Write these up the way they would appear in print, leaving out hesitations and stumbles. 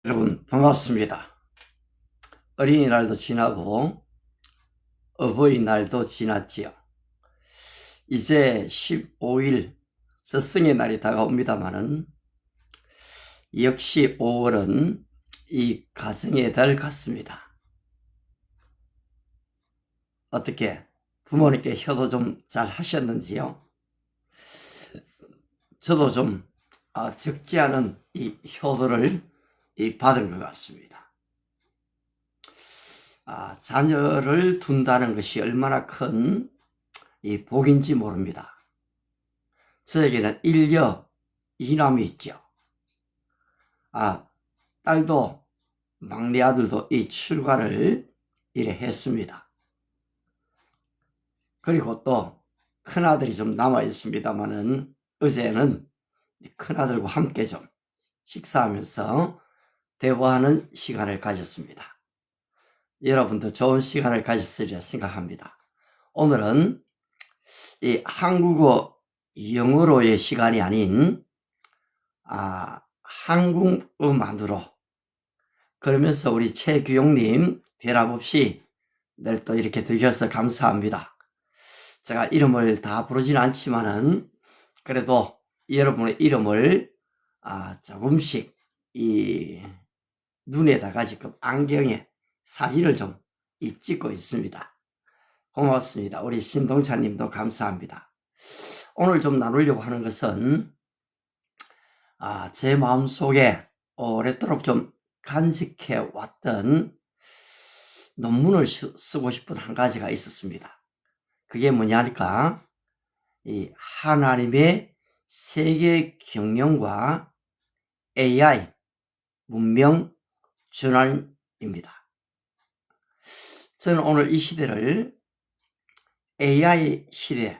여러분 반갑습니다. 어린이날도 지나고 어버이날도 지났지요. 이제 15일 스승의 날이 다가옵니다마는 역시 5월은 이 가정의 달 같습니다. 어떻게 부모님께 효도 좀 잘 하셨는지요? 저도 좀 적지 않은 이 효도를 받은 것 같습니다. 자녀를 둔다는 것이 얼마나 큰 이 복인지 모릅니다. 저에게는 일녀 이남이 있죠. 딸도 막내 아들도 이 출가를 이래 했습니다. 그리고 또 큰아들이 좀 남아 있습니다만은 어제는 큰아들과 함께 좀 식사하면서 대화하는 시간을 가졌습니다. 여러분도 좋은 시간을 가졌으리라 생각합니다. 오늘은 이 한국어 영어로의 시간이 아닌 한국어만으로, 그러면서 우리 최규용님 변함없이 늘 또 이렇게 들으셔서 감사합니다. 제가 이름을 다 부르지는 않지만은 그래도 여러분의 이름을 조금씩 이 눈에다가 지금 안경에 사진을 좀 찍고 있습니다. 고맙습니다. 우리 신동찬님도 감사합니다. 오늘 좀 나누려고 하는 것은 제 마음속에 오랫도록 좀 간직해 왔던 논문을 쓰고 싶은 한 가지가 있었습니다. 그게 뭐냐니까 이 하나님의 세계 경영과 AI 문명 전환입니다. 저는 오늘 이 시대를 AI 시대,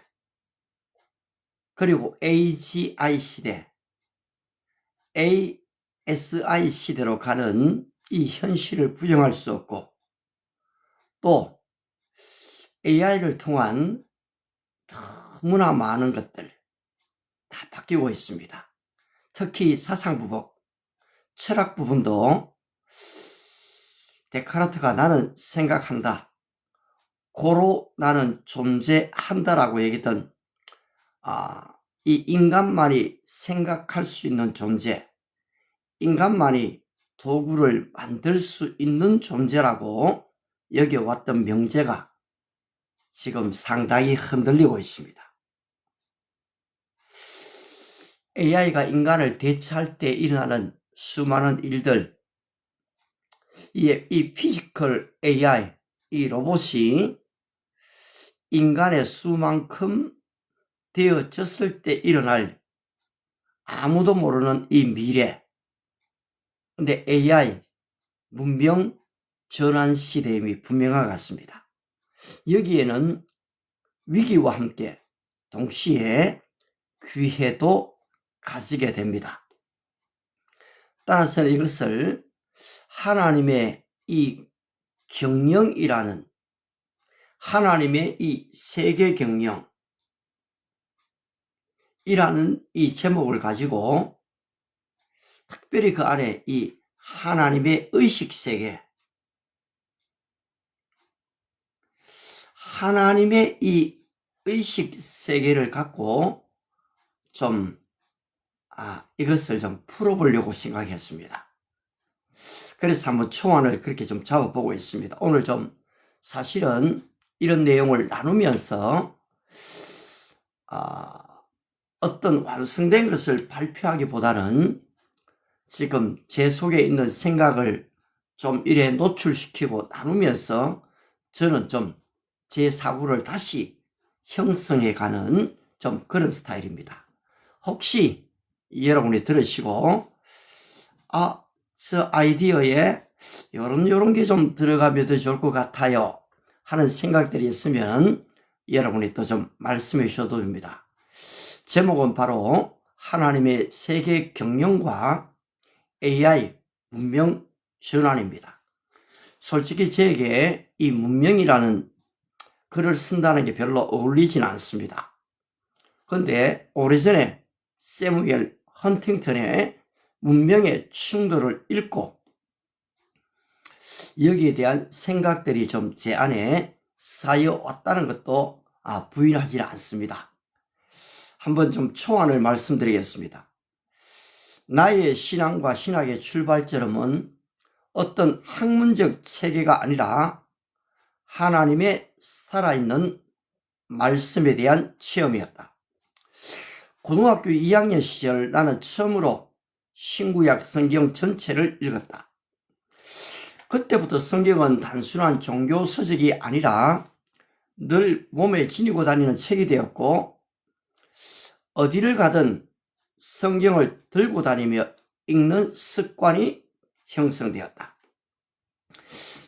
그리고 AGI 시대, ASI 시대로 가는 이 현실을 부정할 수 없고, 또 AI를 통한 너무나 많은 것들 다 바뀌고 있습니다. 특히 사상 부분, 철학 부분도 데카르트가 나는 생각한다, 고로 나는 존재한다라고 얘기했던 이 인간만이 생각할 수 있는 존재, 인간만이 도구를 만들 수 있는 존재라고 여겨왔던 명제가 지금 상당히 흔들리고 있습니다. AI가 인간을 대체할 때 일어나는 수많은 일들, 이 피지컬 AI, 이 로봇이 인간의 수만큼 되어졌을 때 일어날 아무도 모르는 이 미래, 근데 AI 문명 전환 시대임이 분명한 것 같습니다. 여기에는 위기와 함께 동시에 기회도 가지게 됩니다. 따라서 이것을 하나님의 이 경영이라는, 하나님의 이 세계 경영이라는 이 제목을 가지고 특별히 그 안에 이 하나님의 의식세계, 하나님의 이 의식세계를 갖고 좀 이것을 좀 풀어보려고 생각했습니다. 그래서 한번 초안을 그렇게 좀 잡아보고 있습니다. 오늘 좀 사실은 이런 내용을 나누면서 어떤 완성된 것을 발표하기보다는 지금 제 속에 있는 생각을 좀 이래 노출시키고 나누면서 저는 좀 제 사고를 다시 형성해가는 좀 그런 스타일입니다. 혹시 여러분이 들으시고 저 아이디어에 요런 게 좀 들어가면 더 좋을 것 같아요 하는 생각들이 있으면 여러분이 또 좀 말씀해 주셔도 됩니다. 제목은 바로 하나님의 세계 경영과 AI 문명 전환입니다. 솔직히 제게 이 문명이라는 글을 쓴다는 게 별로 어울리진 않습니다. 그런데 오래전에 세무엘 헌팅턴의 문명의 충돌을 읽고 여기에 대한 생각들이 좀 제 안에 쌓여왔다는 것도 부인하지 않습니다. 한번 좀 초안을 말씀드리겠습니다. 나의 신앙과 신학의 출발점은 어떤 학문적 체계가 아니라 하나님의 살아있는 말씀에 대한 체험이었다. 고등학교 2학년 시절 나는 처음으로 신구약 성경 전체를 읽었다. 그때부터 성경은 단순한 종교 서적이 아니라 늘 몸에 지니고 다니는 책이 되었고, 어디를 가든 성경을 들고 다니며 읽는 습관이 형성되었다.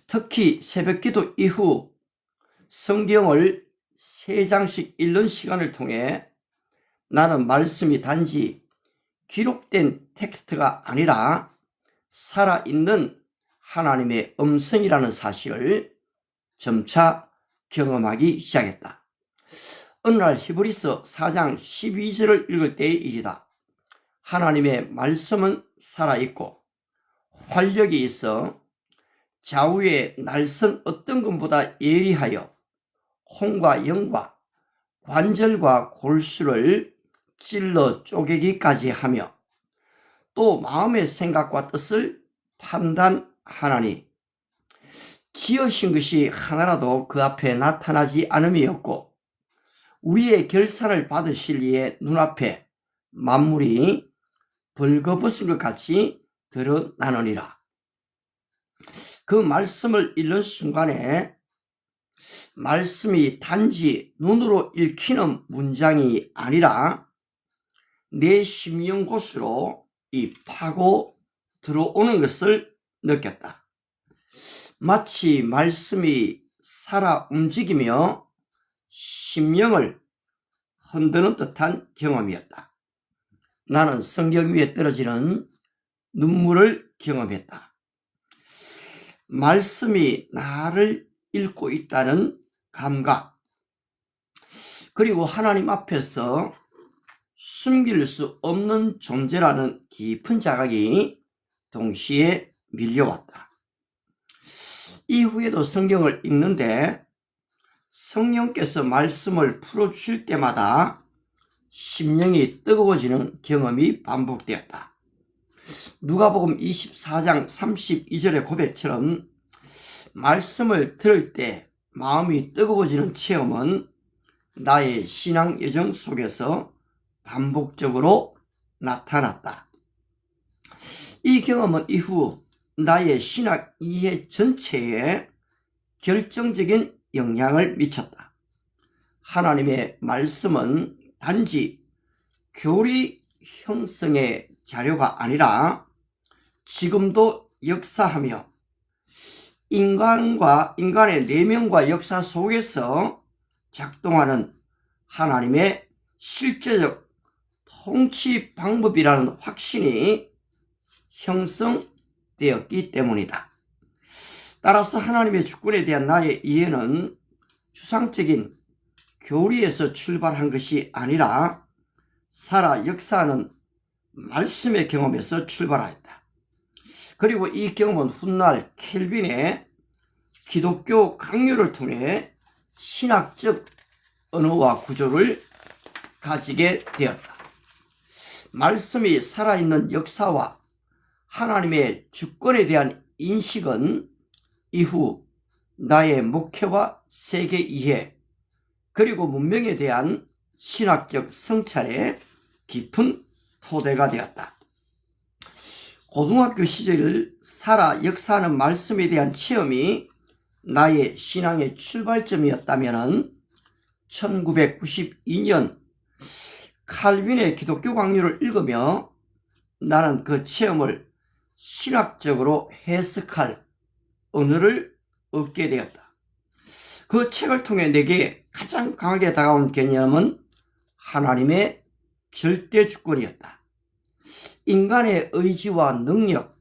특히 새벽기도 이후 성경을 3장씩 읽는 시간을 통해 나는 말씀이 단지 기록된 텍스트가 아니라 살아있는 하나님의 음성이라는 사실을 점차 경험하기 시작했다. 어느 날 히브리서 4장 12절을 읽을 때의 일이다. 하나님의 말씀은 살아있고 활력이 있어 좌우의 날선 어떤 것보다 예리하여 혼과 영과 관절과 골수를 찔러 쪼개기까지 하며 또 마음의 생각과 뜻을 판단하나니 지으신 것이 하나라도 그 앞에 나타나지 않음이었고 우리의 결산을 받으실 이의 눈앞에 만물이 벌거벗은 것 같이 드러나느니라. 그 말씀을 읽는 순간에 말씀이 단지 눈으로 읽히는 문장이 아니라 내 심령 곳으로 파고 들어오는 것을 느꼈다. 마치 말씀이 살아 움직이며 심령을 흔드는 듯한 경험이었다. 나는 성경 위에 떨어지는 눈물을 경험했다. 말씀이 나를 읽고 있다는 감각, 그리고 하나님 앞에서 숨길 수 없는 존재라는 깊은 자각이 동시에 밀려왔다. 이후에도 성경을 읽는데 성령께서 말씀을 풀어주실 때마다 심령이 뜨거워지는 경험이 반복되었다. 누가복음 24장 32절의 고백처럼 말씀을 들을 때 마음이 뜨거워지는 체험은 나의 신앙 여정 속에서 반복적으로 나타났다. 이 경험은 이후 나의 신학 이해 전체에 결정적인 영향을 미쳤다. 하나님의 말씀은 단지 교리 형성의 자료가 아니라 지금도 역사하며 인간의 내면과 역사 속에서 작동하는 하나님의 실제적 통치 방법이라는 확신이 형성되었기 때문이다. 따라서 하나님의 주권에 대한 나의 이해는 추상적인 교리에서 출발한 것이 아니라 살아 역사하는 말씀의 경험에서 출발하였다. 그리고 이 경험은 훗날 켈빈의 기독교 강요를 통해 신학적 언어와 구조를 가지게 되었다. 말씀이 살아있는 역사와 하나님의 주권에 대한 인식은 이후 나의 목회와 세계 이해 그리고 문명에 대한 신학적 성찰의 깊은 토대가 되었다. 고등학교 시절 살아 역사하는 말씀에 대한 체험이 나의 신앙의 출발점이었다면 1992년 칼빈의 기독교 강요를 읽으며 나는 그 체험을 신학적으로 해석할 언어를 얻게 되었다. 그 책을 통해 내게 가장 강하게 다가온 개념은 하나님의 절대 주권이었다. 인간의 의지와 능력,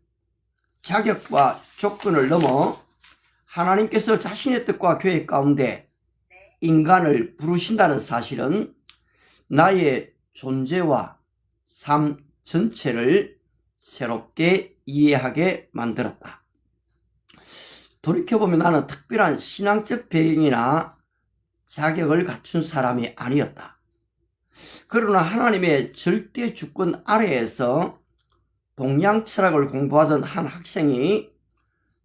자격과 조건을 넘어 하나님께서 자신의 뜻과 계획 가운데 인간을 부르신다는 사실은 나의 존재와 삶 전체를 새롭게 이해하게 만들었다. 돌이켜보면 나는 특별한 신앙적 배경이나 자격을 갖춘 사람이 아니었다. 그러나 하나님의 절대 주권 아래에서 동양 철학을 공부하던 한 학생이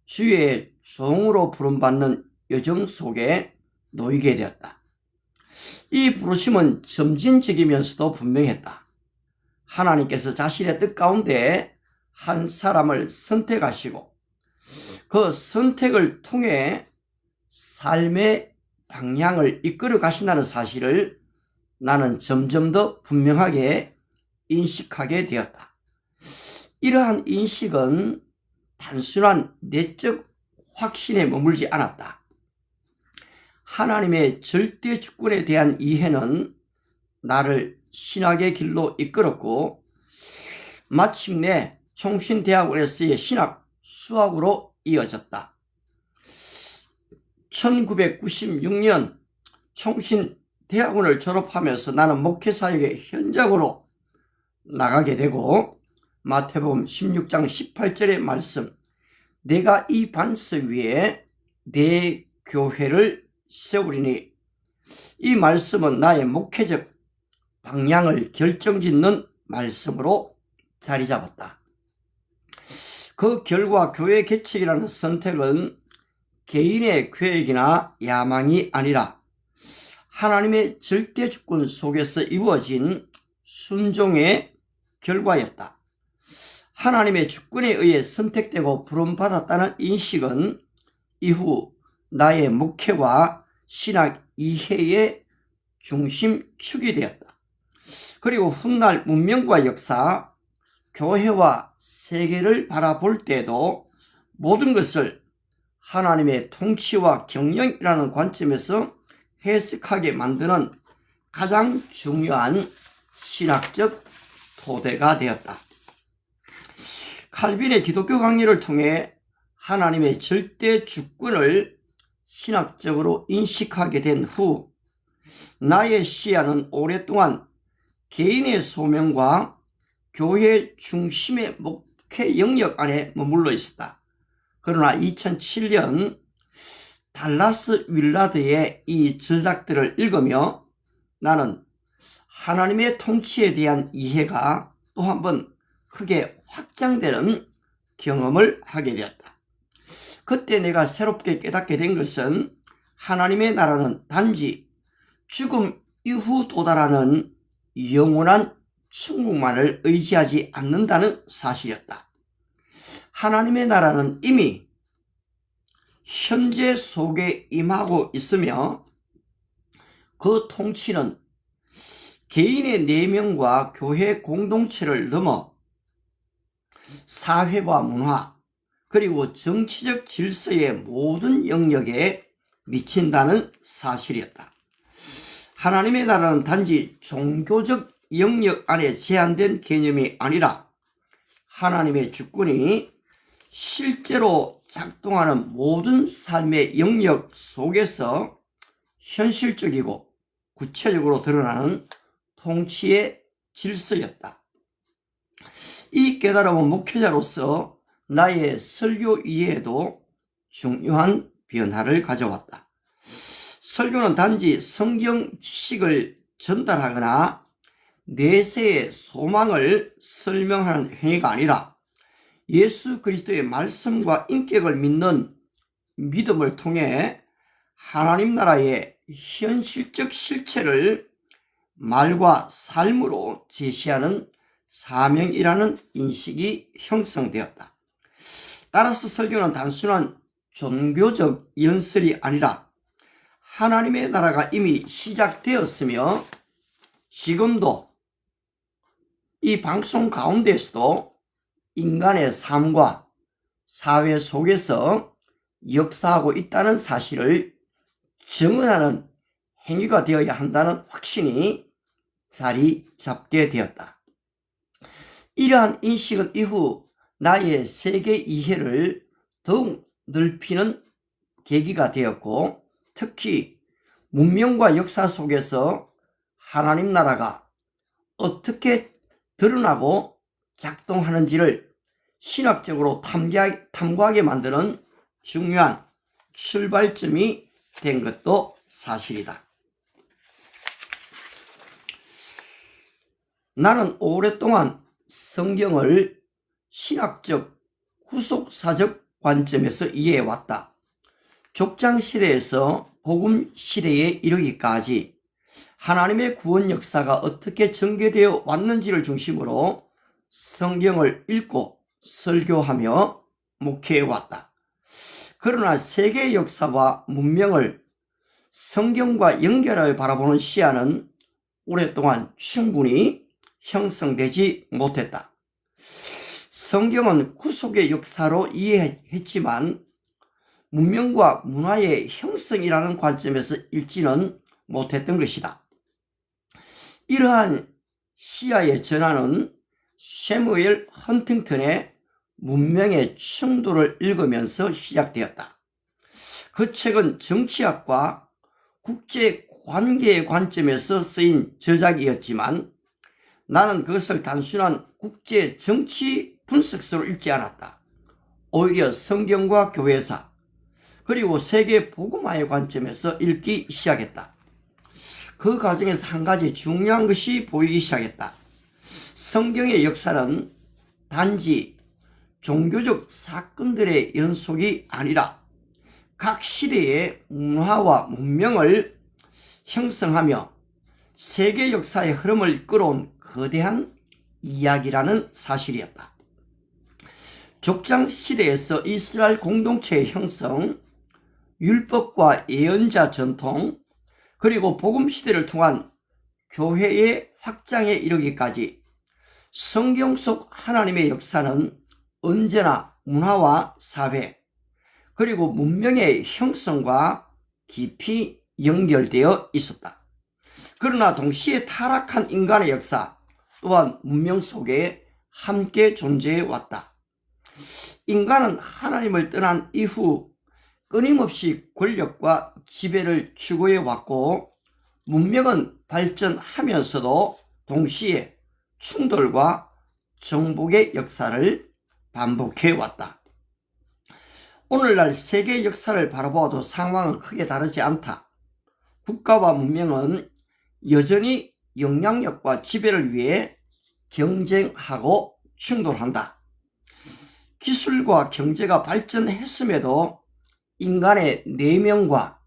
주의 종으로 부름받는 여정 속에 놓이게 되었다. 이 부르심은 점진적이면서도 분명했다. 하나님께서 자신의 뜻 가운데 한 사람을 선택하시고 그 선택을 통해 삶의 방향을 이끌어 가신다는 사실을 나는 점점 더 분명하게 인식하게 되었다. 이러한 인식은 단순한 내적 확신에 머물지 않았다. 하나님의 절대 주권에 대한 이해는 나를 신학의 길로 이끌었고 마침내 총신대학원에서의 신학 수학으로 이어졌다. 1996년 총신대학원을 졸업하면서 나는 목회사역의 현장으로 나가게 되고 마태복음 16장 18절의 말씀, 내가 이 반석 위에 내 교회를 세우리니, 이 말씀은 나의 목회적 방향을 결정짓는 말씀으로 자리 잡았다. 그 결과 교회 개척이라는 선택은 개인의 계획이나 야망이 아니라 하나님의 절대 주권 속에서 이루어진 순종의 결과였다. 하나님의 주권에 의해 선택되고 부름받았다는 인식은 이후 나의 목회와 신학 이해의 중심축이 되었다. 그리고 훗날 문명과 역사, 교회와 세계를 바라볼 때도 모든 것을 하나님의 통치와 경영이라는 관점에서 해석하게 만드는 가장 중요한 신학적 토대가 되었다. 칼빈의 기독교 강의를 통해 하나님의 절대 주권을 신학적으로 인식하게 된 후 나의 시야는 오랫동안 개인의 소명과 교회 중심의 목회 영역 안에 머물러 있었다. 그러나 2007년 달라스 윌라드의 이 저작들을 읽으며 나는 하나님의 통치에 대한 이해가 또 한 번 크게 확장되는 경험을 하게 되었다. 그때 내가 새롭게 깨닫게 된 것은 하나님의 나라는 단지 죽음 이후 도달하는 영원한 천국만을 의지하지 않는다는 사실이었다. 하나님의 나라는 이미 현재 속에 임하고 있으며 그 통치는 개인의 내면과 교회 공동체를 넘어 사회와 문화 그리고 정치적 질서의 모든 영역에 미친다는 사실이었다. 하나님의 나라는 단지 종교적 영역 안에 제한된 개념이 아니라 하나님의 주권이 실제로 작동하는 모든 삶의 영역 속에서 현실적이고 구체적으로 드러나는 통치의 질서였다. 이 깨달음은 목회자로서 나의 설교 이해에도 중요한 변화를 가져왔다. 설교는 단지 성경 지식을 전달하거나 내세의 소망을 설명하는 행위가 아니라 예수 그리스도의 말씀과 인격을 믿는 믿음을 통해 하나님 나라의 현실적 실체를 말과 삶으로 제시하는 사명이라는 인식이 형성되었다. 따라서 설교는 단순한 종교적 연설이 아니라 하나님의 나라가 이미 시작되었으며 지금도 이 방송 가운데서도 인간의 삶과 사회 속에서 역사하고 있다는 사실을 증언하는 행위가 되어야 한다는 확신이 자리 잡게 되었다. 이러한 인식은 이후 나의 세계 이해를 더욱 넓히는 계기가 되었고 특히 문명과 역사 속에서 하나님 나라가 어떻게 드러나고 작동하는지를 신학적으로 탐구하게 만드는 중요한 출발점이 된 것도 사실이다. 나는 오랫동안 성경을 신학적, 후속사적 관점에서 이해해왔다. 족장시대에서 복음시대에 이르기까지 하나님의 구원 역사가 어떻게 전개되어 왔는지를 중심으로 성경을 읽고 설교하며 목회해왔다. 그러나 세계의 역사와 문명을 성경과 연결하여 바라보는 시야는 오랫동안 충분히 형성되지 못했다. 성경은 구속의 역사로 이해했지만 문명과 문화의 형성이라는 관점에서 읽지는 못했던 것이다. 이러한 시야의 전환은 새무엘 헌팅턴의 문명의 충돌을 읽으면서 시작되었다. 그 책은 정치학과 국제관계의 관점에서 쓰인 저작이었지만 나는 그것을 단순한 국제정치 분석서로 읽지 않았다. 오히려 성경과 교회사 그리고 세계 복음화의 관점에서 읽기 시작했다. 그 과정에서 한 가지 중요한 것이 보이기 시작했다. 성경의 역사는 단지 종교적 사건들의 연속이 아니라 각 시대의 문화와 문명을 형성하며 세계 역사의 흐름을 이끌어온 거대한 이야기라는 사실이었다. 족장 시대에서 이스라엘 공동체의 형성, 율법과 예언자 전통, 그리고 복음 시대를 통한 교회의 확장에 이르기까지 성경 속 하나님의 역사는 언제나 문화와 사회, 그리고 문명의 형성과 깊이 연결되어 있었다. 그러나 동시에 타락한 인간의 역사 또한 문명 속에 함께 존재해 왔다. 인간은 하나님을 떠난 이후 끊임없이 권력과 지배를 추구해 왔고 문명은 발전하면서도 동시에 충돌과 정복의 역사를 반복해 왔다. 오늘날 세계 역사를 바라보아도 상황은 크게 다르지 않다. 국가와 문명은 여전히 영향력과 지배를 위해 경쟁하고 충돌한다. 기술과 경제가 발전했음에도 인간의 내면과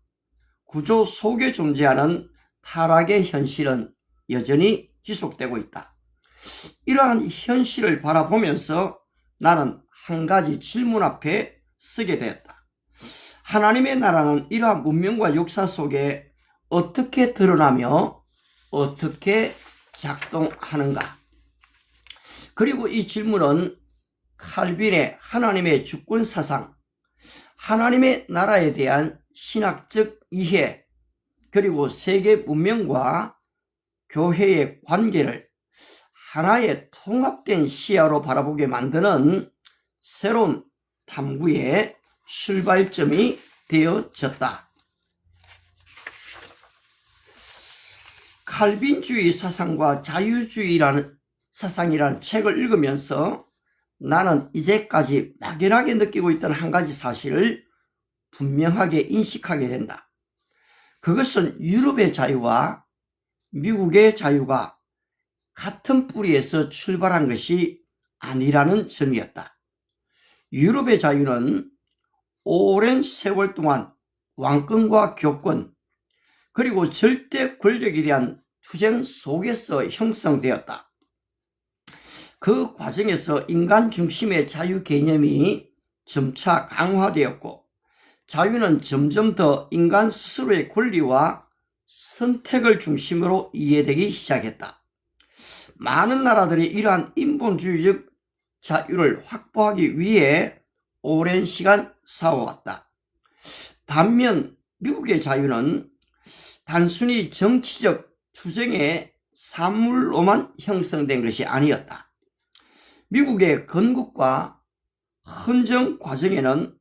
구조 속에 존재하는 타락의 현실은 여전히 지속되고 있다. 이러한 현실을 바라보면서 나는 한 가지 질문 앞에 서게 되었다. 하나님의 나라는 이러한 문명과 역사 속에 어떻게 드러나며 어떻게 작동하는가? 그리고 이 질문은 칼빈의 하나님의 주권 사상, 하나님의 나라에 대한 신학적 이해, 그리고 세계 문명과 교회의 관계를 하나의 통합된 시야로 바라보게 만드는 새로운 탐구의 출발점이 되어졌다. 칼빈주의 사상과 자유주의라는 사상이라는 책을 읽으면서 나는 이제까지 막연하게 느끼고 있던 한 가지 사실을 분명하게 인식하게 된다. 그것은 유럽의 자유와 미국의 자유가 같은 뿌리에서 출발한 것이 아니라는 점이었다. 유럽의 자유는 오랜 세월 동안 왕권과 교권 그리고 절대 권력에 대한 투쟁 속에서 형성되었다. 그 과정에서 인간 중심의 자유 개념이 점차 강화되었고 자유는 점점 더 인간 스스로의 권리와 선택을 중심으로 이해되기 시작했다. 많은 나라들이 이러한 인본주의적 자유를 확보하기 위해 오랜 시간 싸워왔다. 반면 미국의 자유는 단순히 정치적 투쟁의 산물로만 형성된 것이 아니었다. 미국의 건국과 헌정 과정에는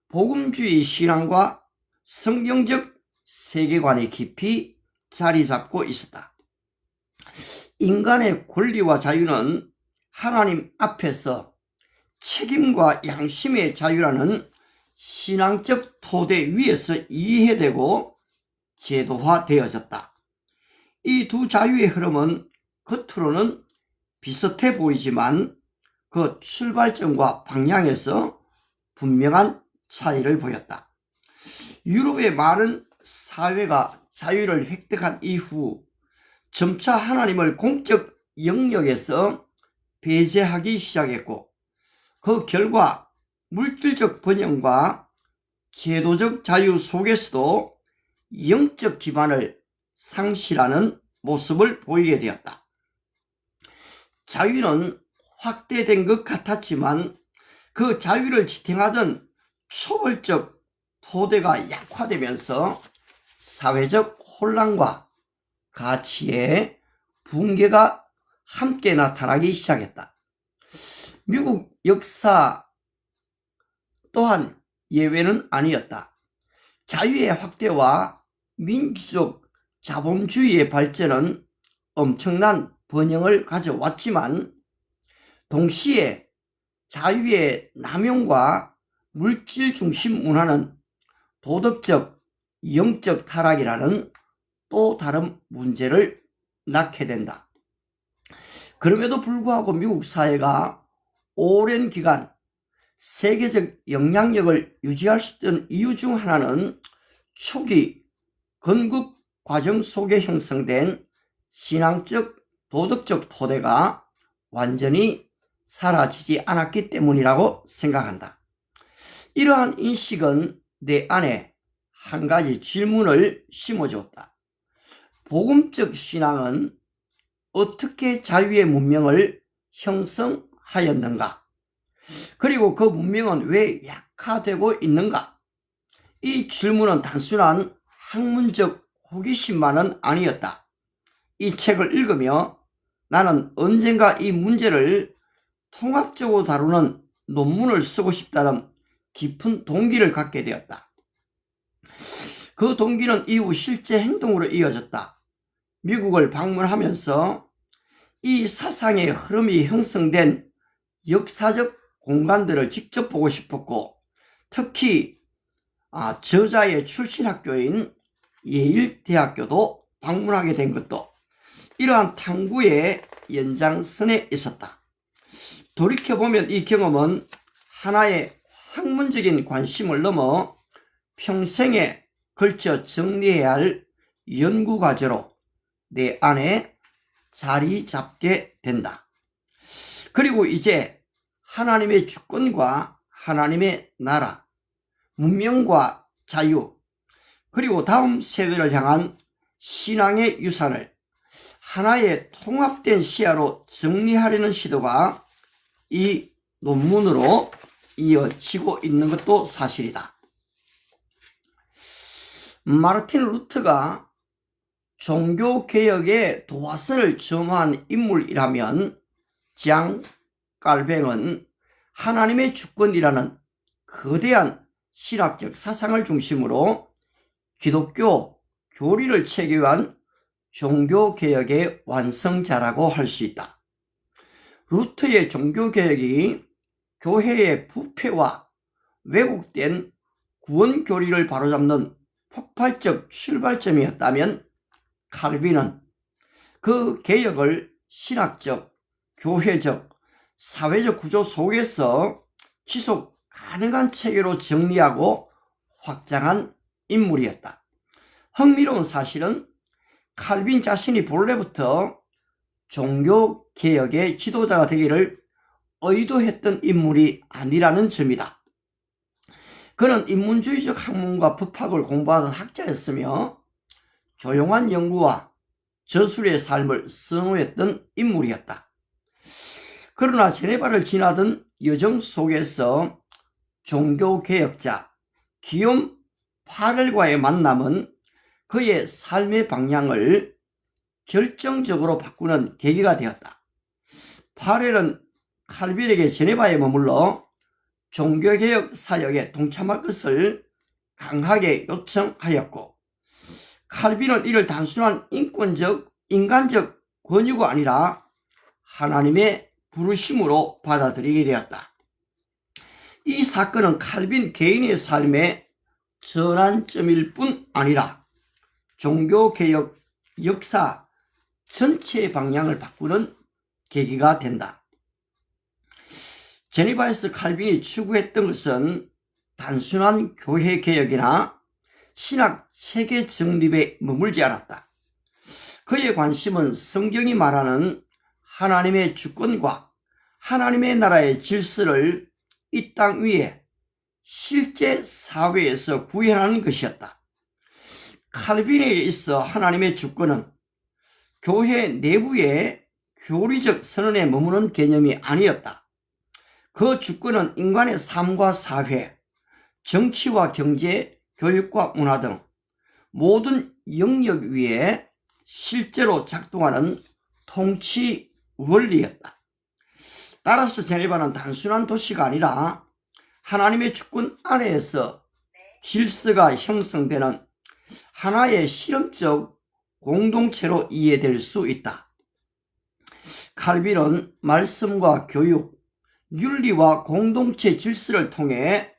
복음주의 신앙과 성경적 세계관이 깊이 자리 잡고 있었다. 인간의 권리와 자유는 하나님 앞에서 책임과 양심의 자유라는 신앙적 토대 위에서 이해되고 제도화되어졌다. 이 두 자유의 흐름은 겉으로는 비슷해 보이지만 그 출발점과 방향에서 분명한 차이를 보였다. 유럽의 많은 사회가 자유를 획득한 이후 점차 하나님을 공적 영역에서 배제하기 시작했고, 그 결과 물질적 번영과 제도적 자유 속에서도 영적 기반을 상실하는 모습을 보이게 되었다. 자유는 확대된 것 같았지만 그 자유를 지탱하던 초월적 토대가 약화되면서 사회적 혼란과 가치의 붕괴가 함께 나타나기 시작했다. 미국 역사 또한 예외는 아니었다. 자유의 확대와 민주적 자본주의의 발전은 엄청난 번영을 가져왔지만 동시에 자유의 남용과 물질 중심 문화는 도덕적, 영적 타락이라는 또 다른 문제를 낳게 된다. 그럼에도 불구하고 미국 사회가 오랜 기간 세계적 영향력을 유지할 수 있던 이유 중 하나는 초기 건국 과정 속에 형성된 신앙적, 도덕적 토대가 완전히 사라지지 않았기 때문이라고 생각한다. 이러한 인식은 내 안에 한 가지 질문을 심어주었다. 복음적 신앙은 어떻게 자유의 문명을 형성하였는가? 그리고 그 문명은 왜 약화되고 있는가? 이 질문은 단순한 학문적 호기심만은 아니었다. 이 책을 읽으며 나는 언젠가 이 문제를 통합적으로 다루는 논문을 쓰고 싶다는 깊은 동기를 갖게 되었다. 그 동기는 이후 실제 행동으로 이어졌다. 미국을 방문하면서 이 사상의 흐름이 형성된 역사적 공간들을 직접 보고 싶었고, 특히 저자의 출신 학교인 예일대학교도 방문하게 된 것도 이러한 탐구의 연장선에 있었다. 돌이켜보면 이 경험은 하나의 학문적인 관심을 넘어 평생에 걸쳐 정리해야 할 연구과제로 내 안에 자리 잡게 된다. 그리고 이제 하나님의 주권과 하나님의 나라, 문명과 자유, 그리고 다음 세대를 향한 신앙의 유산을 하나의 통합된 시야로 정리하려는 시도가 이 논문으로 이어지고 있는 것도 사실이다. 마르틴 루터가 종교개혁의 도화선을 점화한 인물이라면 장 깔뱅은 하나님의 주권이라는 거대한 신학적 사상을 중심으로 기독교 교리를 체계화한 종교개혁의 완성자라고 할 수 있다. 루터의 종교개혁이 교회의 부패와 왜곡된 구원교리를 바로잡는 폭발적 출발점이었다면, 칼빈은 그 개혁을 신학적, 교회적, 사회적 구조 속에서 지속 가능한 체계로 정리하고 확장한 인물이었다. 흥미로운 사실은 칼빈 자신이 본래부터 종교개혁의 지도자가 되기를 의도했던 인물이 아니라는 점이다. 그는 인문주의적 학문과 법학을 공부하던 학자였으며 조용한 연구와 저술의 삶을 선호했던 인물이었다. 그러나 제네바를 지나던 여정 속에서 종교개혁자 기욤 파렐과의 만남은 그의 삶의 방향을 결정적으로 바꾸는 계기가 되었다. 파렐은 칼빈에게 제네바에 머물러 종교개혁 사역에 동참할 것을 강하게 요청하였고, 칼빈은 이를 단순한 인간적 권유가 아니라 하나님의 부르심으로 받아들이게 되었다. 이 사건은 칼빈 개인의 삶의 전환점일 뿐 아니라 종교개혁 역사 전체의 방향을 바꾸는 계기가 된다. 제네바에서 칼빈이 추구했던 것은 단순한 교회 개혁이나 신학 체계 정립에 머물지 않았다. 그의 관심은 성경이 말하는 하나님의 주권과 하나님의 나라의 질서를 이 땅 위에 실제 사회에서 구현하는 것이었다. 칼빈에 있어 하나님의 주권은 교회 내부의 교리적 선언에 머무는 개념이 아니었다. 그 주권은 인간의 삶과 사회, 정치와 경제, 교육과 문화 등 모든 영역 위에 실제로 작동하는 통치 원리였다. 따라서 제네바는 단순한 도시가 아니라 하나님의 주권 아래에서 질서가 형성되는 하나의 실험적 공동체로 이해될 수 있다. 칼빈은 말씀과 교육, 윤리와 공동체 질서를 통해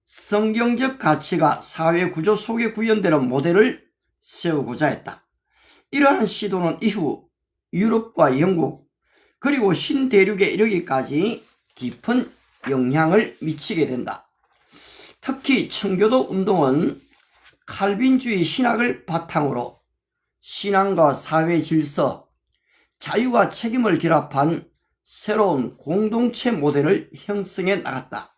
성경적 가치가 사회 구조 속에 구현되는 모델을 세우고자 했다. 이러한 시도는 이후 유럽과 영국 그리고 신대륙에 이르기까지 깊은 영향을 미치게 된다. 특히 청교도 운동은 칼빈주의 신학을 바탕으로 신앙과 사회 질서, 자유와 책임을 결합한 새로운 공동체 모델을 형성해 나갔다.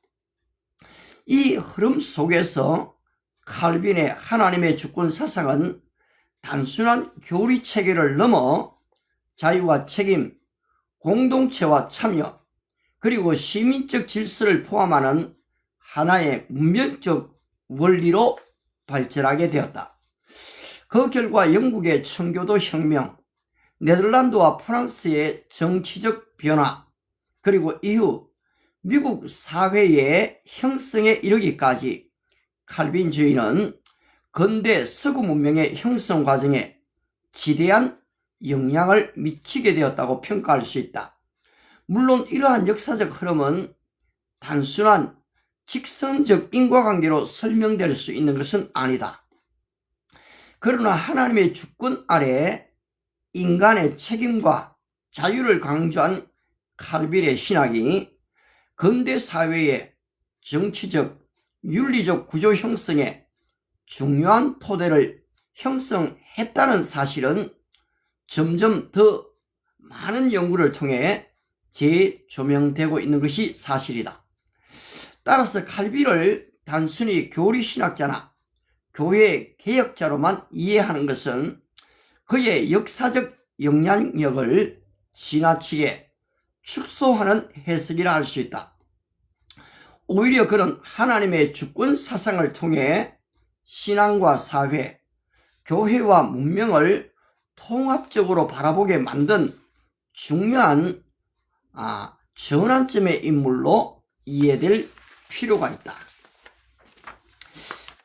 이 흐름 속에서 칼빈의 하나님의 주권 사상은 단순한 교리 체계를 넘어 자유와 책임, 공동체와 참여, 그리고 시민적 질서를 포함하는 하나의 문명적 원리로 발전하게 되었다. 그 결과 영국의 청교도 혁명, 네덜란드와 프랑스의 정치적 변화, 그리고 이후 미국 사회의 형성에 이르기까지 칼빈주의는 근대 서구 문명의 형성 과정에 지대한 영향을 미치게 되었다고 평가할 수 있다. 물론 이러한 역사적 흐름은 단순한 직선적 인과관계로 설명될 수 있는 것은 아니다. 그러나 하나님의 주권 아래 인간의 책임과 자유를 강조한 칼빈의 신학이 근대 사회의 정치적, 윤리적 구조 형성에 중요한 토대를 형성했다는 사실은 점점 더 많은 연구를 통해 재조명되고 있는 것이 사실이다. 따라서 칼빈을 단순히 교리신학자나 교회 개혁자로만 이해하는 것은 그의 역사적 영향력을 지나치게 축소하는 해석이라 할 수 있다. 오히려 그는 하나님의 주권 사상을 통해 신앙과 사회, 교회와 문명을 통합적으로 바라보게 만든 중요한 전환점의 인물로 이해될 필요가 있다.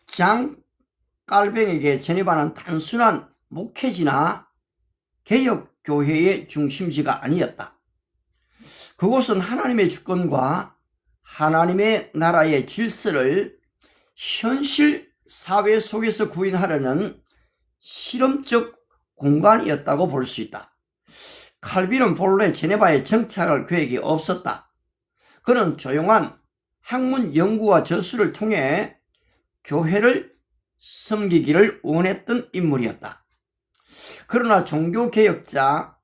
장 칼뱅에게 제네바는 단순한 목회지나 개혁교회의 중심지가 아니었다. 그곳은 하나님의 주권과 하나님의 나라의 질서를 현실 사회 속에서 구현하려는 실험적 공간이었다고 볼 수 있다. 칼빈은 본래 제네바에 정착할 계획이 없었다. 그는 조용한 학문 연구와 저술을 통해 교회를 섬기기를 원했던 인물이었다. 그러나 종교개혁자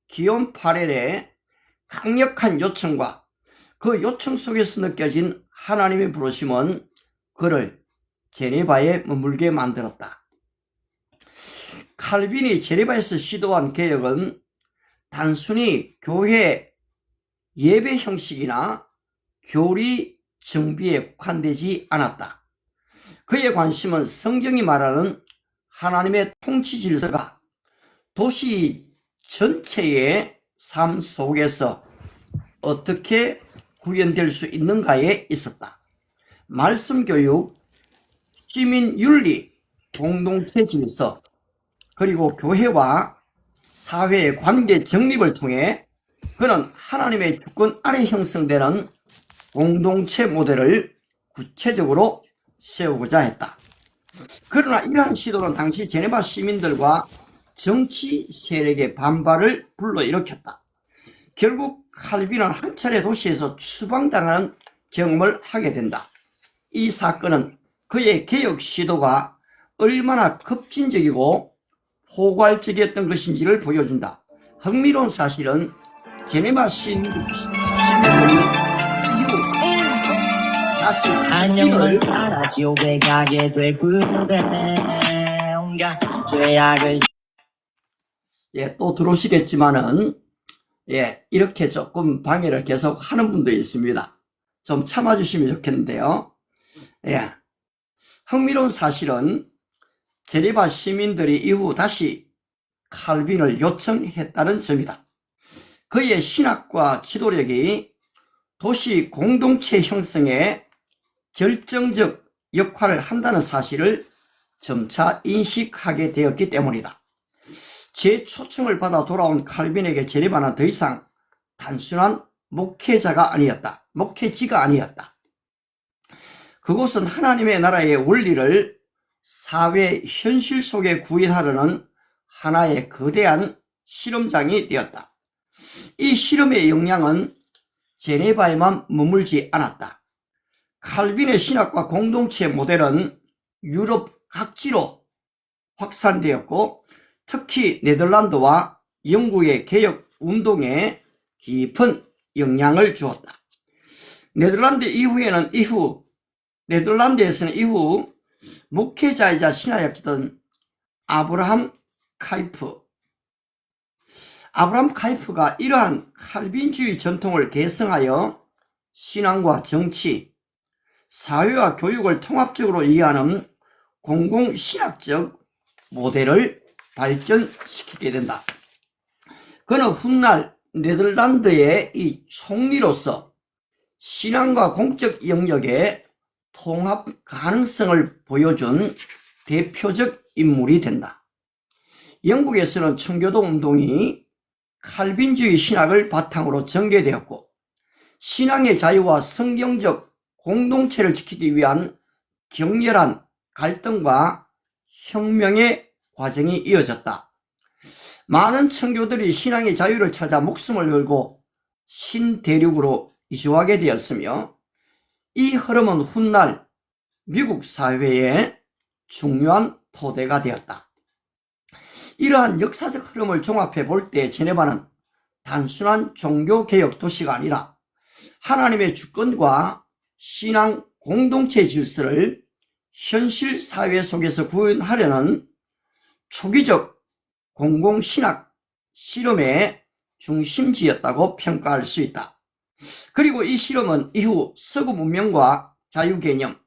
기욤 파렐의 강력한 요청과 그 요청 속에서 느껴진 하나님의 부르심은 그를 제네바에 머물게 만들었다. 칼빈이 제네바에서 시도한 개혁은 단순히 교회 예배 형식이나 교리 정비에 국한되지 않았다. 그의 관심은 성경이 말하는 하나님의 통치 질서가 도시 전체의 삶 속에서 어떻게 구현될 수 있는가에 있었다. 말씀 교육, 시민 윤리, 공동체 질서, 그리고 교회와 사회의 관계 정립을 통해 그는 하나님의 주권 아래 형성되는 공동체 모델을 구체적으로 세우고자 했다. 그러나 이러한 시도는 당시 제네바 시민들과 정치 세력의 반발을 불러일으켰다. 결국 칼빈은 한 차례 도시에서 추방당하는 경험을 하게 된다. 이 사건은 그의 개혁 시도가 얼마나 급진적이고 포괄적이었던 것인지를 보여준다. 흥미로운 사실은 제네바 시민들이 이후 다시 칼빈을 지옥에 가게 될 그대 온갖 죄악을 또 들어오시겠지만은 이렇게 조금 방해를 계속 하는 분도 있습니다. 좀 참아주시면 좋겠는데요. 흥미로운 사실은 제네바 시민들이 이후 다시 칼빈을 요청했다는 점이다. 그의 신학과 지도력이 도시 공동체 형성에 결정적 역할을 한다는 사실을 점차 인식하게 되었기 때문이다. 재초청을 받아 돌아온 칼빈에게 제네바는 더 이상 단순한 목회지가 아니었다. 그곳은 하나님의 나라의 원리를 사회 현실 속에 구현하려는 하나의 거대한 실험장이 되었다. 이 실험의 영향은 제네바에만 머물지 않았다. 칼빈의 신학과 공동체 모델은 유럽 각지로 확산되었고 특히 네덜란드와 영국의 개혁 운동에 깊은 영향을 주었다. 네덜란드에서는 이후 목회자이자 신학자였던 아브라함 카이프가 이러한 칼빈주의 전통을 계승하여 신앙과 정치, 사회와 교육을 통합적으로 이해하는 공공신학적 모델을 발전시키게 된다. 그는 훗날 네덜란드의 이 총리로서 신앙과 공적 영역의 통합 가능성을 보여준 대표적 인물이 된다. 영국에서는 청교도 운동이 칼빈주의 신학을 바탕으로 전개되었고 신앙의 자유와 성경적 공동체를 지키기 위한 격렬한 갈등과 혁명의 과정이 이어졌다. 많은 청교들이 신앙의 자유를 찾아 목숨을 걸고 신대륙으로 이주하게 되었으며 이 흐름은 훗날 미국 사회의 중요한 토대가 되었다. 이러한 역사적 흐름을 종합해 볼 때 제네바는 단순한 종교개혁 도시가 아니라 하나님의 주권과 신앙 공동체 질서를 현실 사회 속에서 구현하려는 초기적 공공신학 실험의 중심지였다고 평가할 수 있다. 그리고 이 실험은 이후 서구 문명과 자유개념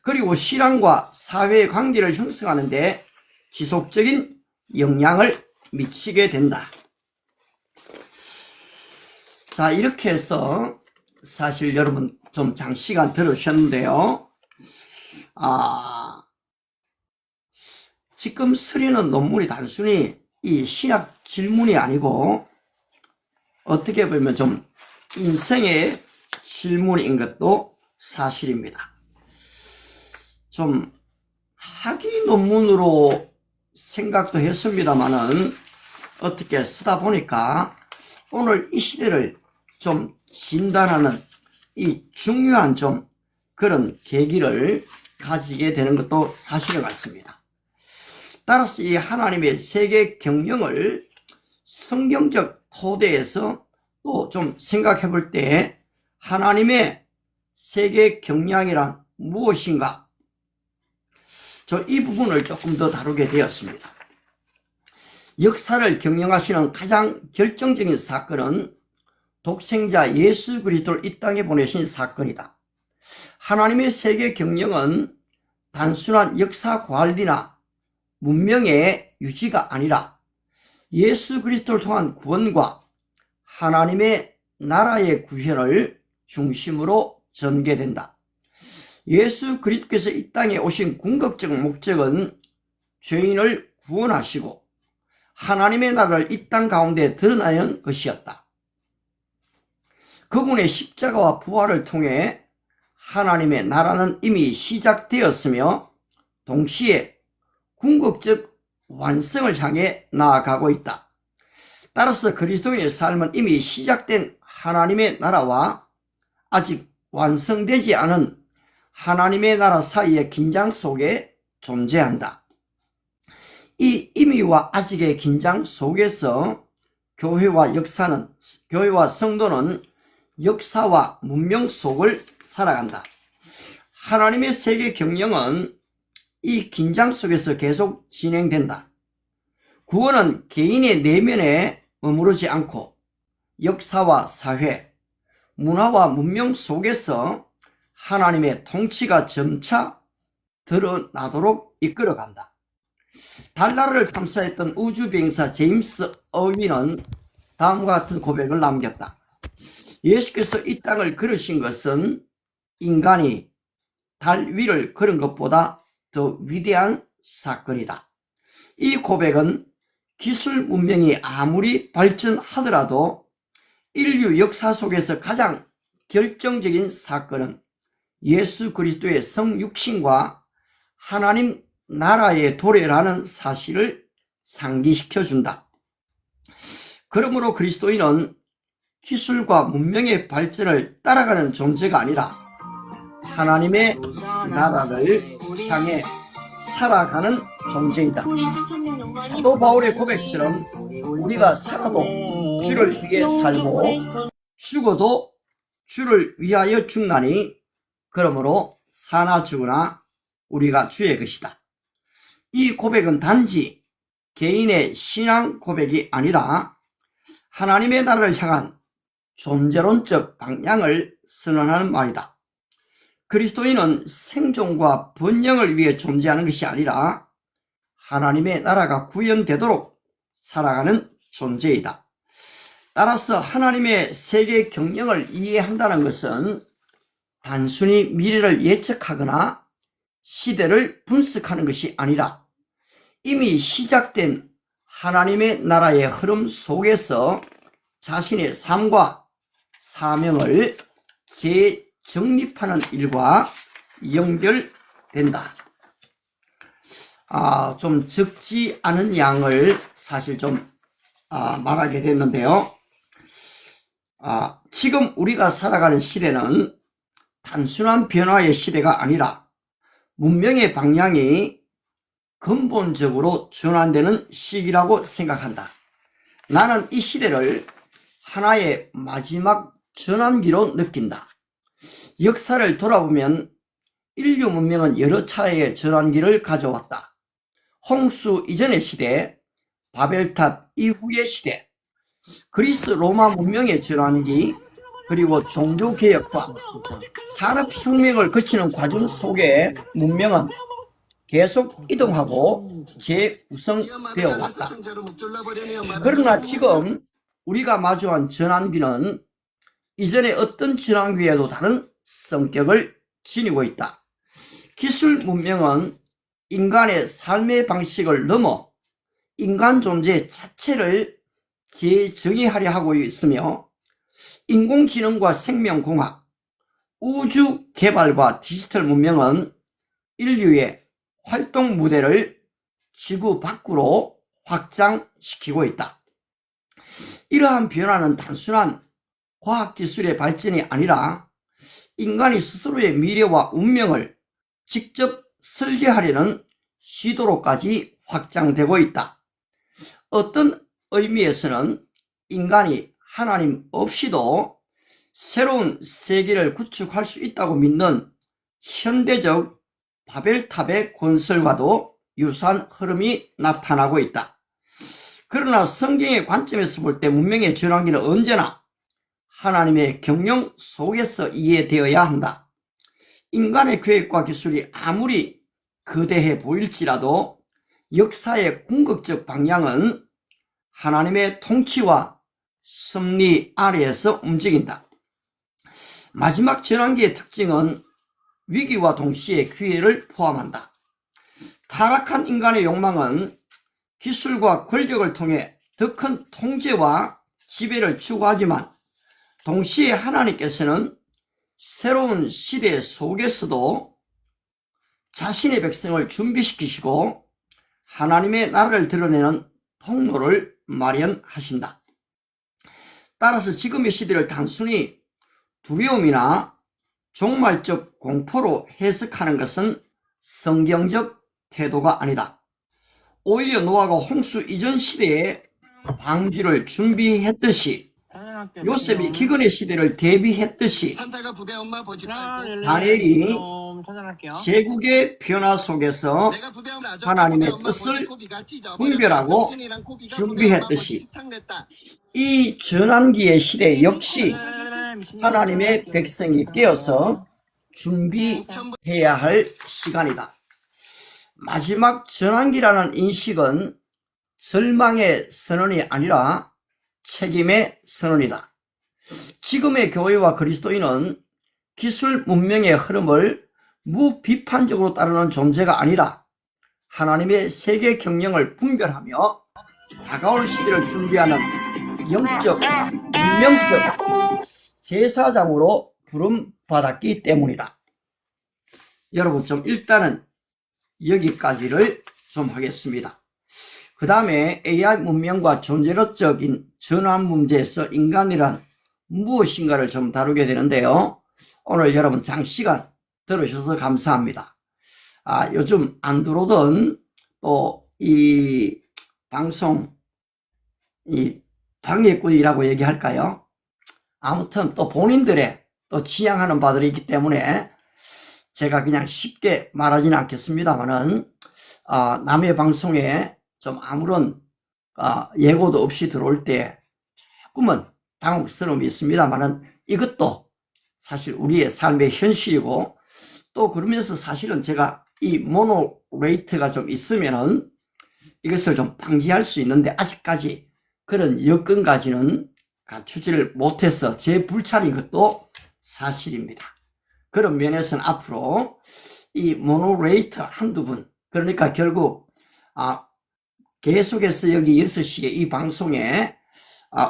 그리고 신앙과 사회의 관계를 형성하는 데 지속적인 영향을 미치게 된다. 자, 이렇게 해서 사실 여러분 좀 장시간 들으셨는데요. 지금 쓰리는 논문이 단순히 이 신학 질문이 아니고 어떻게 보면 좀 인생의 질문인 것도 사실입니다. 좀 학위 논문으로 생각도 했습니다만은 어떻게 쓰다 보니까 오늘 이 시대를 좀 진단하는 이 중요한 좀 그런 계기를 가지게 되는 것도 사실인 것 같습니다. 따라서 이 하나님의 세계 경영을 성경적 토대에서 또 좀 생각해 볼 때 하나님의 세계 경영이란 무엇인가? 저 이 부분을 조금 더 다루게 되었습니다. 역사를 경영하시는 가장 결정적인 사건은 독생자 예수 그리스도를 이 땅에 보내신 사건이다. 하나님의 세계 경영은 단순한 역사 관리나 문명의 유지가 아니라 예수 그리스도를 통한 구원과 하나님의 나라의 구현을 중심으로 전개된다. 예수 그리스도께서 이 땅에 오신 궁극적 목적은 죄인을 구원하시고 하나님의 나라를 이 땅 가운데 드러내는 것이었다. 그분의 십자가와 부활을 통해 하나님의 나라는 이미 시작되었으며 동시에 궁극적 완성을 향해 나아가고 있다. 따라서 그리스도인의 삶은 이미 시작된 하나님의 나라와 아직 완성되지 않은 하나님의 나라 사이의 긴장 속에 존재한다. 이 이미와 아직의 긴장 속에서 교회와 성도는 역사와 문명 속을 살아간다. 하나님의 세계 경영은 이 긴장 속에서 계속 진행된다. 구원은 개인의 내면에 머무르지 않고 역사와 사회, 문화와 문명 속에서 하나님의 통치가 점차 드러나도록 이끌어간다. 달나라를 탐사했던 우주비행사 제임스 어윈은 다음과 같은 고백을 남겼다. 예수께서 이 땅을 걸으신 것은 인간이 달 위를 걸은 것보다 더 위대한 사건이다. 이 고백은 기술 문명이 아무리 발전하더라도 인류 역사 속에서 가장 결정적인 사건은 예수 그리스도의 성육신과 하나님 나라의 도래라는 사실을 상기시켜준다. 그러므로 그리스도인은 기술과 문명의 발전을 따라가는 존재가 아니라 하나님의 나라를 향해 살아가는 존재이다. 사도 바울의 고백처럼 우리가 살아도 주를 위해 살고 죽어도 주를 위하여 죽나니 그러므로 사나 죽으나 우리가 주의 것이다. 이 고백은 단지 개인의 신앙 고백이 아니라 하나님의 나라를 향한 존재론적 방향을 선언하는 말이다. 그리스도인은 생존과 번영을 위해 존재하는 것이 아니라 하나님의 나라가 구현되도록 살아가는 존재이다. 따라서 하나님의 세계 경영을 이해한다는 것은 단순히 미래를 예측하거나 시대를 분석하는 것이 아니라 이미 시작된 하나님의 나라의 흐름 속에서 자신의 삶과 사명을 재정립하는 일과 연결된다. 좀 적지 않은 양을 사실 좀 말하게 됐는데요. 지금 우리가 살아가는 시대는 단순한 변화의 시대가 아니라 문명의 방향이 근본적으로 전환되는 시기라고 생각한다. 나는 이 시대를 하나의 마지막 전환기로 느낀다. 역사를 돌아보면 인류 문명은 여러 차례의 전환기를 가져왔다. 홍수 이전의 시대, 바벨탑 이후의 시대, 그리스 로마 문명의 전환기, 그리고 종교개혁과 산업혁명을 거치는 과정 속에 문명은 계속 이동하고 재구성되어 왔다. 그러나 지금 우리가 마주한 전환기는 이전의 어떤 전환기에도 다른 성격을 지니고 있다. 기술 문명은 인간의 삶의 방식을 넘어 인간 존재 자체를 재정의하려 하고 있으며 인공지능과 생명공학, 우주 개발과 디지털 문명은 인류의 활동 무대를 지구 밖으로 확장시키고 있다. 이러한 변화는 단순한 과학기술의 발전이 아니라 인간이 스스로의 미래와 운명을 직접 설계하려는 시도로까지 확장되고 있다. 어떤 의미에서는 인간이 하나님 없이도 새로운 세계를 구축할 수 있다고 믿는 현대적 바벨탑의 건설과도 유사한 흐름이 나타나고 있다. 그러나 성경의 관점에서 볼 때 문명의 전환기는 언제나 하나님의 경영 속에서 이해되어야 한다. 인간의 계획과 기술이 아무리 거대해 보일지라도 역사의 궁극적 방향은 하나님의 통치와 섭리 아래에서 움직인다. 마지막 전환기의 특징은 위기와 동시에 기회를 포함한다. 타락한 인간의 욕망은 기술과 권력을 통해 더 큰 통제와 지배를 추구하지만 동시에 하나님께서는 새로운 시대 속에서도 자신의 백성을 준비시키시고 하나님의 나라를 드러내는 통로를 마련하신다. 따라서 지금의 시대를 단순히 두려움이나 종말적 공포로 해석하는 것은 성경적 태도가 아니다. 오히려 노아가 홍수 이전 시대에 방주를 준비했듯이 요셉이 기근의 시대를 대비했듯이 산타가 부배 엄마 보지 말고 다니엘이 찾아갈게요. 제국의 변화 속에서 내가 부배 엄마 아저씨 하나님의 부배 엄마 뜻을 보지 고비가 찢어버렸다. 분별하고 병진이랑 고비가 부배 준비했듯이 엄마 보지 식탁냈다. 이 전환기의 시대 역시 하나님의 백성이 깨어서 준비해야 할 시간이다. 마지막 전환기라는 인식은 절망의 선언이 아니라 책임의 선언이다. 지금의 교회와 그리스도인은 기술 문명의 흐름을 무비판적으로 따르는 존재가 아니라 하나님의 세계 경영을 분별하며 다가올 시대를 준비하는 영적, 운명적 제사장으로 부름받았기 때문이다. 여러분 좀 일단은 여기까지를 좀 하겠습니다. 그 다음에 AI 문명과 존재론적인 전환 문제에서 인간이란 무엇인가를 좀 다루게 되는데요. 오늘 여러분 장시간 들으셔서 감사합니다. 요즘 안 들어오던 또 이 방송 이 방해꾼이라고 얘기할까요? 아무튼 또 본인들의 또 지향하는 바들이 있기 때문에 제가 그냥 쉽게 말하지는 않겠습니다만은 남의 방송에 좀 아무런 예고도 없이 들어올 때 조금은 당혹스러움이 있습니다만은 이것도 사실 우리의 삶의 현실이고 또 그러면서 사실은 제가 이 모노레이트가 좀 있으면은 이것을 좀 방지할 수 있는데 아직까지 그런 여건까지는 갖추지를 못해서 제 불찰인 것도 사실입니다. 그런 면에서는 앞으로 이 모노레이터 한두 분, 그러니까 결국 계속해서 여기 6시에 이 방송에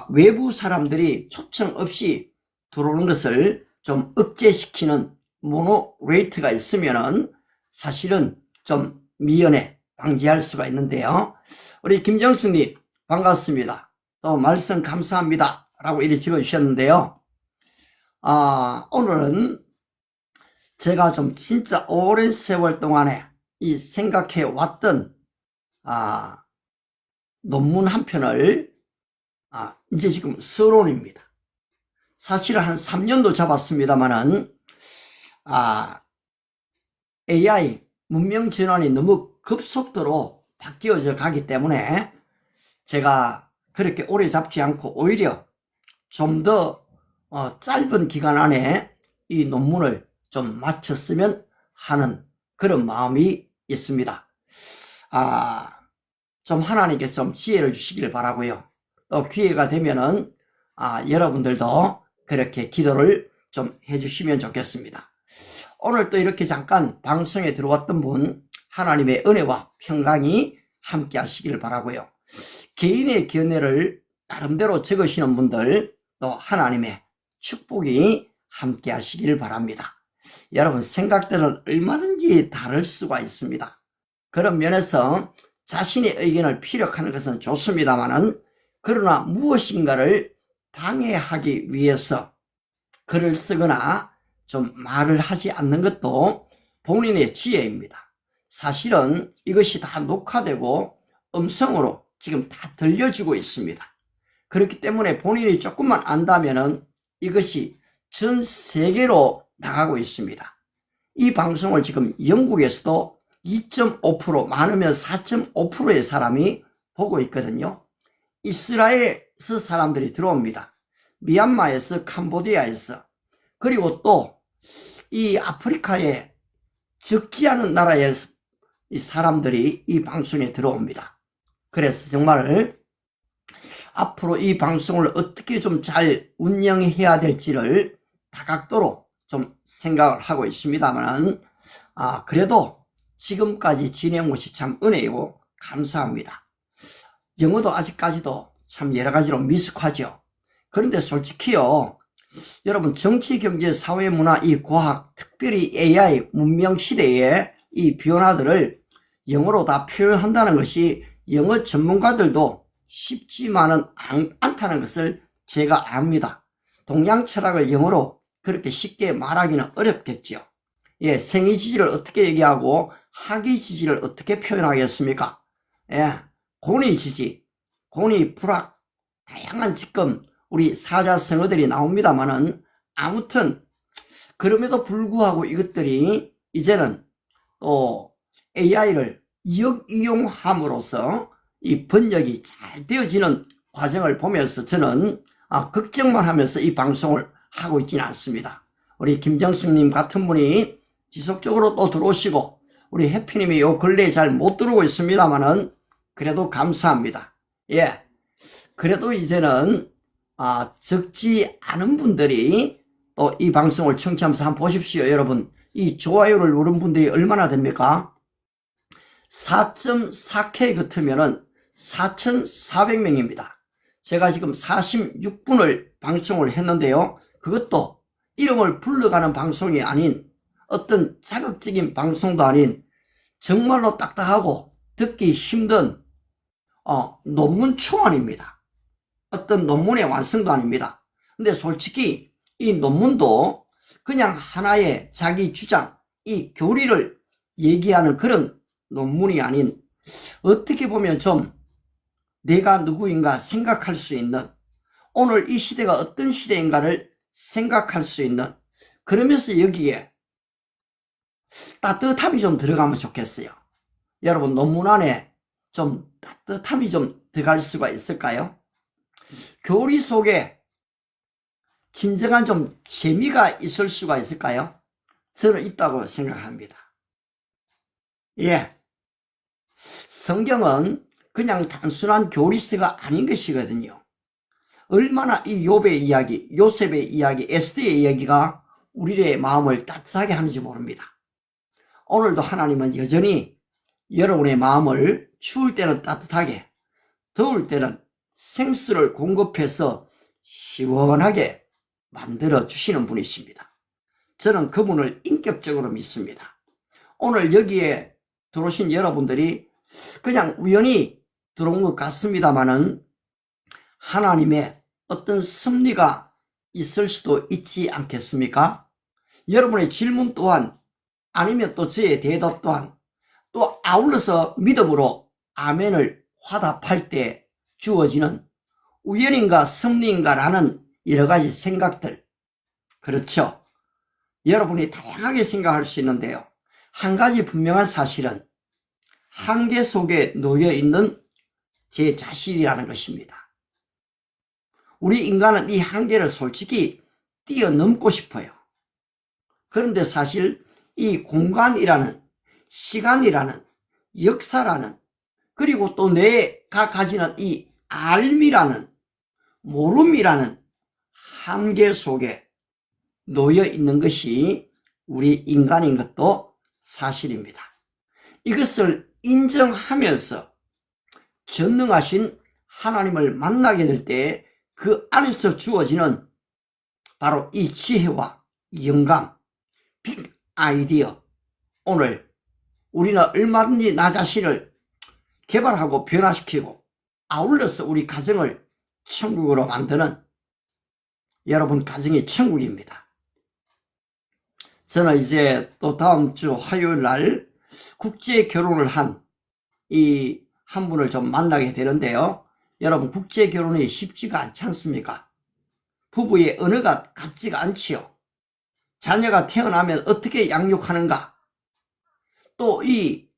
외부 사람들이 초청 없이 들어오는 것을 좀 억제시키는 모노레이터가 있으면은 사실은 좀 미연에 방지할 수가 있는데요. 우리 김정수님 반갑습니다. 또 말씀 감사합니다 라고 이렇게 적어주셨는데요. 오늘은 제가 좀 진짜 오랜 세월 동안에 이 생각해 왔던 논문 한 편을 이제 지금 서론입니다. 사실은 한 3년도 잡았습니다만은 AI 문명 전환이 너무 급속도로 바뀌어져 가기 때문에 제가 그렇게 오래 잡지 않고 오히려 좀 더 짧은 기간 안에 이 논문을 좀 마쳤으면 하는 그런 마음이 있습니다. 좀 하나님께서 좀 지혜를 주시길 바라고요. 또 기회가 되면은 여러분들도 그렇게 기도를 좀 해주시면 좋겠습니다. 오늘 또 이렇게 잠깐 방송에 들어왔던 분 하나님의 은혜와 평강이 함께 하시길 바라고요. 개인의 견해를 나름대로 적으시는 분들 또 하나님의 축복이 함께 하시길 바랍니다. 여러분 생각들은 얼마든지 다를 수가 있습니다. 그런 면에서 자신의 의견을 피력하는 것은 좋습니다만은 그러나 무엇인가를 방해하기 위해서 글을 쓰거나 좀 말을 하지 않는 것도 본인의 지혜입니다. 사실은 이것이 다 녹화되고 음성으로 지금 다 들려지고 있습니다. 그렇기 때문에 본인이 조금만 안다면은 이것이 전 세계로 나가고 있습니다. 이 방송을 지금 영국에서도 2.5% 많으면 4.5%의 사람이 보고 있거든요. 이스라엘에서 사람들이 들어옵니다. 미얀마에서, 캄보디아에서, 그리고 또 이 아프리카의 적지 않은 나라에서 이 사람들이 이 방송에 들어옵니다. 그래서 정말 앞으로 이 방송을 어떻게 좀 잘 운영해야 될지를 다각도로 좀 생각을 하고 있습니다만 그래도 지금까지 지내온 것이 참 은혜이고 감사합니다. 영어도 아직까지도 참 여러 가지로 미숙하죠. 그런데 솔직히요, 여러분 정치, 경제, 사회, 문화, 이 과학, 특별히 AI 문명 시대에 이 변화들을 영어로 다 표현한다는 것이 영어 전문가들도 쉽지만은 않다는 것을 제가 압니다. 동양 철학을 영어로 그렇게 쉽게 말하기는 어렵겠죠. 예, 생이 지지를 어떻게 얘기하고 학이 지지를 어떻게 표현하겠습니까? 예, 권위 지지, 권위 불학, 다양한 지금 우리 사자성어들이 나옵니다만은 아무튼 그럼에도 불구하고 이것들이 이제는 또 AI를 이용함으로써 이 번역이 잘 되어지는 과정을 보면서 저는 걱정만 하면서 이 방송을 하고 있지는 않습니다. 우리 김정숙님 같은 분이 지속적으로 또 들어오시고 우리 해피님이 요 근래에 잘 못 들어오고 있습니다만은 그래도 감사합니다. 예, 그래도 이제는 적지 않은 분들이 또 이 방송을 청취하면서 한번 보십시오. 여러분 이 좋아요를 누른 분들이 얼마나 됩니까? 4.4K 같으면은 4,400명입니다. 제가 지금 46분을 방송을 했는데요. 그것도 이름을 불러가는 방송이 아닌 어떤 자극적인 방송도 아닌 정말로 딱딱하고 듣기 힘든 논문 초안입니다. 어떤 논문의 완성도 아닙니다. 근데 솔직히 이 논문도 그냥 하나의 자기 주장, 이 교리를 얘기하는 그런 논문이 아닌 어떻게 보면 좀 내가 누구인가 생각할 수 있는 오늘 이 시대가 어떤 시대인가를 생각할 수 있는 그러면서 여기에 따뜻함이 좀 들어가면 좋겠어요. 여러분 논문 안에 좀 따뜻함이 좀 들어갈 수가 있을까요? 교리 속에 진정한 좀 재미가 있을 수가 있을까요? 저는 있다고 생각합니다. 예, 성경은 그냥 단순한 교리서가 아닌 것이거든요. 얼마나 이 욥의 이야기, 요셉의 이야기, 에스더의 이야기가 우리의 마음을 따뜻하게 하는지 모릅니다. 오늘도 하나님은 여전히 여러분의 마음을 추울 때는 따뜻하게, 더울 때는 생수를 공급해서 시원하게 만들어 주시는 분이십니다. 저는 그분을 인격적으로 믿습니다. 오늘 여기에 들어오신 여러분들이 그냥 우연히 들어온 것 같습니다만은 하나님의 어떤 섭리가 있을 수도 있지 않겠습니까? 여러분의 질문 또한 아니면 또 저의 대답 또한 또 아울러서 믿음으로 아멘을 화답할 때 주어지는 우연인가 섭리인가 라는 여러 가지 생각들, 그렇죠? 여러분이 다양하게 생각할 수 있는데요. 한 가지 분명한 사실은 한계 속에 놓여 있는 제 자신이라는 것입니다. 우리 인간은 이 한계를 솔직히 뛰어넘고 싶어요. 그런데 사실 이 공간이라는, 시간이라는, 역사라는, 그리고 또 내가 가지는 이 알미라는, 모름이라는 한계 속에 놓여 있는 것이 우리 인간인 것도 사실입니다. 이것을 인정하면서 전능하신 하나님을 만나게 될 때 그 안에서 주어지는 바로 이 지혜와 영감, 빅 아이디어, 오늘 우리는 얼마든지 나 자신을 개발하고 변화시키고 아울러서 우리 가정을 천국으로 만드는 여러분 가정이 천국입니다. 저는 이제 또 다음 주 화요일 날 국제 결혼을 한 한 분을 좀 만나게 되는데요. 여러분 국제 결혼이 쉽지가 않지 않습니까? 부부의 언어가 같지가 않지요. 자녀가 태어나면 어떻게 양육하는가? 또 이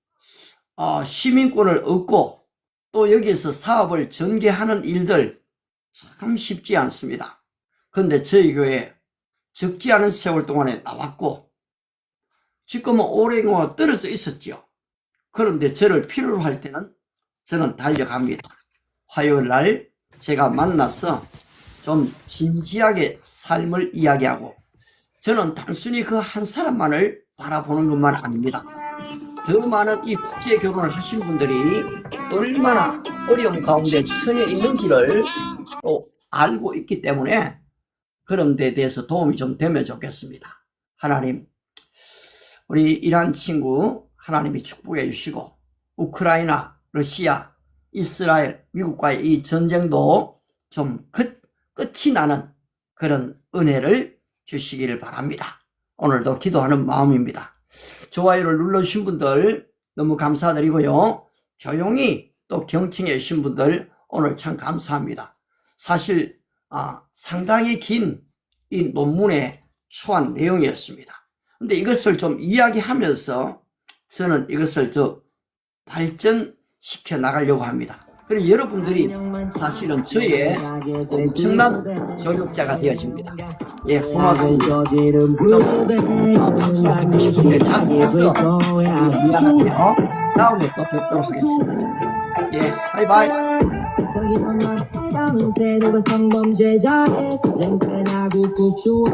시민권을 얻고 또 여기에서 사업을 전개하는 일들 참 쉽지 않습니다. 그런데 저희 교회 적지 않은 세월 동안에 나왔고 지금은 오랫동안 떨어져 있었죠. 그런데 저를 필요로 할 때는 저는 달려갑니다. 화요일 날 제가 만나서 좀 진지하게 삶을 이야기하고 저는 단순히 그 한 사람만을 바라보는 것만 아닙니다. 더 많은 이 국제 결혼을 하신 분들이 얼마나 어려움 가운데 처해 있는지를 또 알고 있기 때문에 그런 데 대해서 도움이 좀 되면 좋겠습니다. 하나님, 우리 이란 친구 하나님이 축복해 주시고 우크라이나, 러시아, 이스라엘, 미국과의 이 전쟁도 좀 끝이 나는 그런 은혜를 주시기를 바랍니다. 오늘도 기도하는 마음입니다. 좋아요를 눌러주신 분들 너무 감사드리고요. 조용히 또 경청해 주신 분들 오늘 참 감사합니다. 사실 상당히 긴 이 논문에 초안 내용이었습니다. 근데 이것을 좀 이야기하면서 저는 이것을 발전시켜 나가려고 합니다. 그리고 여러분들이 사실은 저의 엄청난 조력자가 되어집니다. 예, 고맙습니다. 좀 박수 듣고 싶은데 잘못해서 미안하고요. 다음에 또 뵙도록 하겠습니다. 예, 바이바이. 저기 건너 해당은 태도가 성범죄자의 랭크나고 국쇼